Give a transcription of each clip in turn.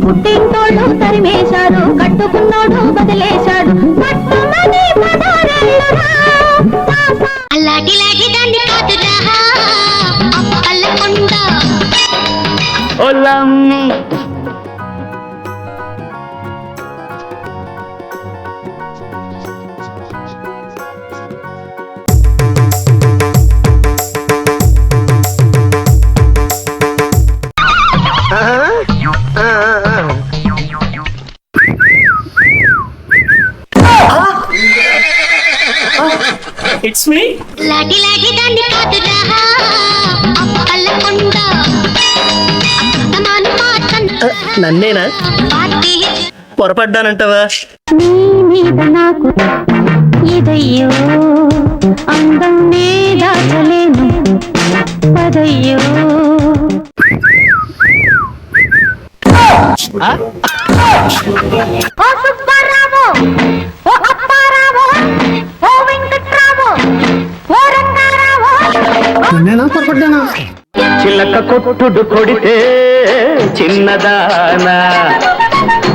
పుట్టింటోడు తరిమేశాడు, కట్టుకున్నోడు బదిలేశాడు. అల్లాటిలాటి దాన్ని కాదురా అల్లకుండా it's me లాటి లాటి దాన్ని కాదురా అల్లకుండా నన్నేనా పొరపడ్డానంటవా? నీ మీద నాకు ఇదయ్యో అందం నే దాచలేను పదయ్యో. ఓ సుబ్బారావు, ఓ అప్పారావు, ఓ వెంకట్రావు, ఓ రంగారావు. నన్నేనా పొరపడ్డానా? చిలక కొట్టుడు కొడితే చిన్నదానా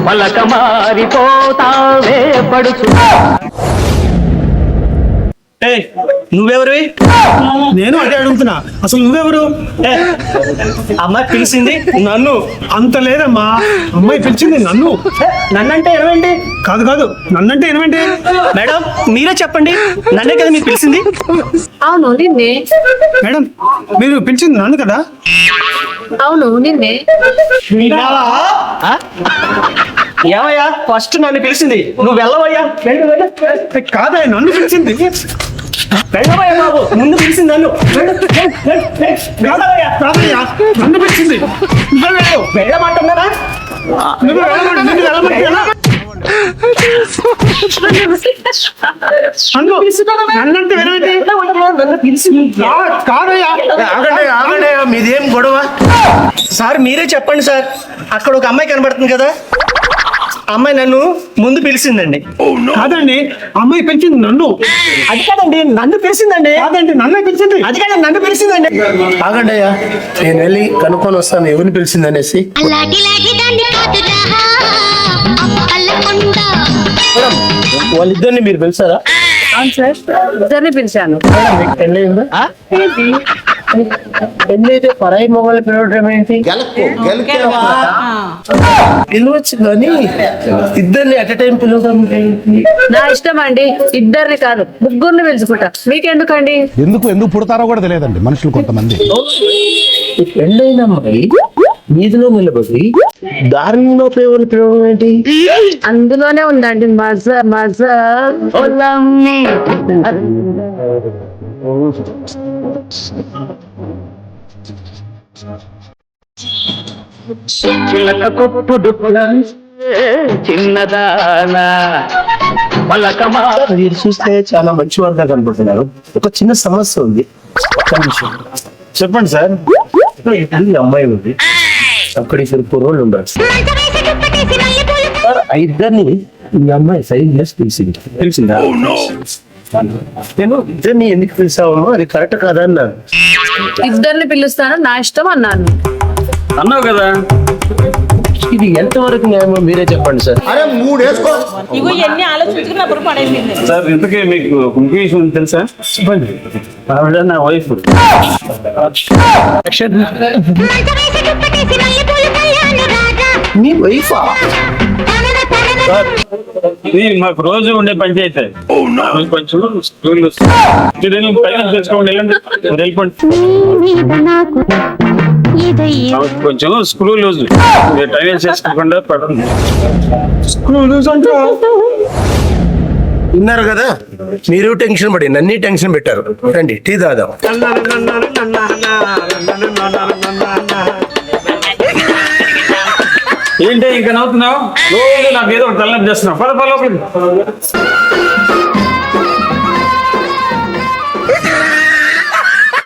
పలక మారిపోతావే పడుచు. నువ్వెవరివి? నేను అదే అడుగుతున్నా, అసలు నువ్వెవరు? అమ్మాయి పిలిచింది నన్ను. అంత లేదమ్మా, అమ్మాయి పిలిచింది నన్ను. నన్నంటే ఏమండి? కాదు కాదు, నన్నంటే ఏమంటే? మేడం మీరే చెప్పండి, నన్నే కదా మీరు పిలిచింది? అవును నిన్నే. మేడం మీరు పిలిచింది నన్ను కదా? అవును నిన్నే. ఏమయ్యా ఫస్ట్ నన్ను పిలిచింది, నువ్వు వెళ్ళవయ్యా. కాదా, నన్ను పిలిచింది. వెళ్ళవయ్యా బాబు, ముందు పిలిచింది నన్ను. కాదయ్యా, నన్ను పిలిచింది. వెళ్ళమంటున్నారా? నువ్వు వెళ్ళమంటే ఎలా? నన్నంటే వెళ్ళమంటే కాదయ్యా. ఆగండి, మీదేం గొడవ? సార్ మీరే చెప్పండి సార్, అక్కడ ఒక అమ్మాయి కనబడుతుంది కదా, అమ్మాయి నన్ను ముందు పిలిచిందండి. కాదండి, అమ్మాయి పిలిచింది నన్ను. అది కాదండి, నన్ను పిలిచిందండి. కాదండి, నన్నే పిలిచింది. అది కాదండి, నన్ను పిలిచిందండి. ఆగండి అయ్యా, నేను వెళ్ళి కనుక్కొని వస్తాను ఎవరిని పిలిచింది అనేసి. అల్లాటి లాటి దాన్ని కాదురా అల్లకుండా. మేడం వాళ్ళిద్దరిని మీరు పిలిచారా? అవును సార్, ఇద్దరిని పిలిచాను. మీకు పెళ్ళయిందా? పెళ్ళైతే పరాయి మొగలు పిలవడం ఏంటి? పిలవచ్చు కానీ ఇద్దరిని అట్ టైం పిలవడం ఏంటి? నా ఇష్టం అండి, ఇద్దరిని కాదు ముగ్గురిని పిలుచుకుంటా. మీకెందుకండి? ఎందుకు పుడతారో కూడా తెలియదండి మనుషులు కొంతమంది. పెళ్ళైన అమ్మాయి వీధిలో నిలబడి దారిలో పేరు పిలవడం ఏంటి? అందులోనే ఉందండి మజా మజా. చిలక కొట్టుడు చిన్నదానా పలక మీరు చూస్తే చాలా మంచి వారుగా కనబడుతున్నారు. ఒక చిన్న సమస్య ఉంది. ఒక్క నిమిషం చెప్పండి సార్. ఈ అమ్మాయి ఉంది, అక్కడ ఇద్దరు కుర్రోళ్ళు ఉన్నారు. ఇద్దరిని ఈ అమ్మాయి సైన్ చేసి తెలిసిందా? నేను ఇద్దరిని ఎందుకు పిలిచావు, అది కరెక్ట్ కాదా అన్నాను. ఇద్దరిని పిలుస్తాను, నా ఇష్టం అన్నాను. అన్నావు కదా. ఇది ఎంతవరకు న్యాయమో మీరే చెప్పండి సార్. ఇగో ఎన్ని ఆలోచించుకున్నప్పుడు పడైపోయింది సార్. ఇంతకీ మీకు కుంకుమ తెలుసా? చెప్పండి. ఆవిడ నా వైఫ్. మీ వైఫా? మాకు రోజు ఉండే పంచాయతీ. కొంచెం స్కూల్ పైన తెచ్చుకోండి, వెళ్ళిపోండి. కొంచెం స్క్రూ లూజ్, టైం చేసుకోకుండా పడండి. స్క్రూ లూజ్ అంటే విన్నారు కదా, మీరు టెన్షన్ పడి నన్ను టెన్షన్ పెట్టారు. రండి టీ తాదాం. ఏంటి ఇంకా నవ్వుతున్నావు? రోజు నాకు ఏదో ఒక తలనొప్పి చేస్తున్నావు. పద లోపలికి.